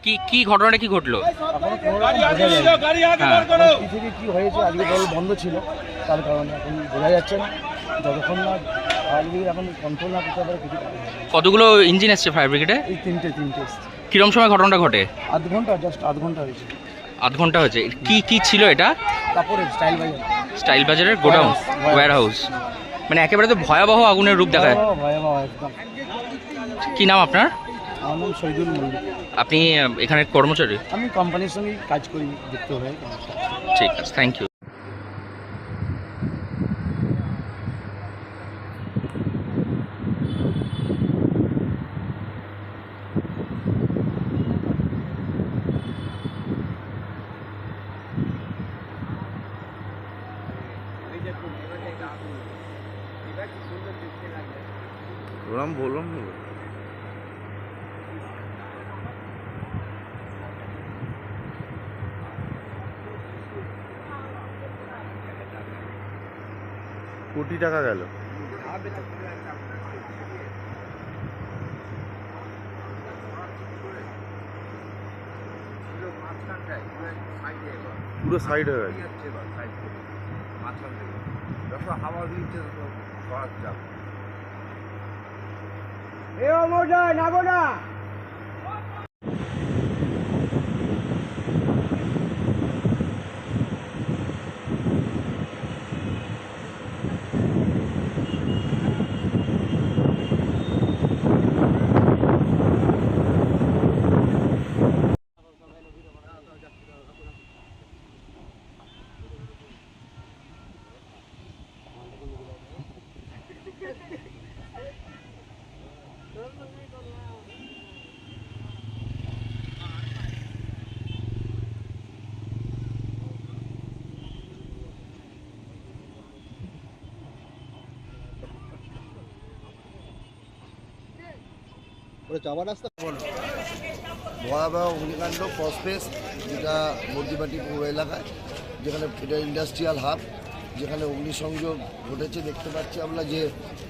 কি কি ঘটনাটা কি ঘটলো? কি হয়েছে, আজকে জল বন্ধ ছিল তার কারণে এখন বোঝা যাচ্ছে না। যতক্ষণ না ফায়ার ব্রিগেড এখন কন্ট্রোল না করতে পারে কিছু। কতগুলো ইঞ্জিন এসছে ফায়ার ব্রিগেডে? এই তিনটে এসছে। কিরম সময় ঘটনাটা ঘটে? আধ ঘন্টা হয়েছে। আধ ঘন্টা হয়েছে। কি কি ছিল এটা? কাপড়ের স্টাইল বাজারের গোডাউন, ওয়্যার হাউস। মানে একেবারে তো ভয়াবহ আগুনের রূপ দেখায়। ভয়াবহ একদম। কি নাম আপনার? আমার নাম শহীদুল মল্লিক। আপনি এখানে কর্মচারী? আমি কোম্পানির সঙ্গেই কাজ করি, যুক্ত হয়ে। ঠিক আছে, থ্যাংক ইউ। ওরম বললাম না, কোটি টাকা গেল। পুরো সাইড হয়ে গেছে। হাওয়া দিচ্ছে নাবো না। ভয়াবহ অগ্নিকাণ্ড কসপেস, যেটা মধ্যিবাটি পৌর এলাকায়, যেখানে এটা ইন্ডাস্ট্রিয়াল হাব, যেখানে অগ্নিসংযোগ ঘটেছে। দেখতে পাচ্ছি আমরা যে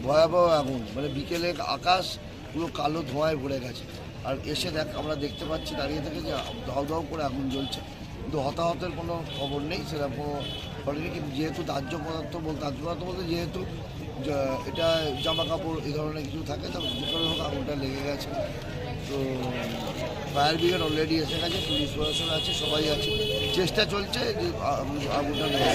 ভয়াবহ আগুন, মানে বিকেলে আকাশ পুরো কালো ধোঁয়ায় ভরে গেছে। আর এসে আমরা দেখতে পাচ্ছি দাঁড়িয়ে থেকে যে দাউ দাউ করে আগুন জ্বলছে, কিন্তু হতাহতের কোনো খবর নেই সেরকম ঘটেনি। কিন্তু যেহেতু দাহ্য পদার্থ বলতে যেহেতু এটা জামা কাপড় এই ধরনের কিছু থাকে, তো যে কোনো হোক আগুনটা লেগে গেছে। তো ফায়ার ব্রিগেড অলরেডি এসে গেছে, পুলিশ প্রশাসন আছে, সবাই আছে, চেষ্টা চলছে যে আগুনটা নেমে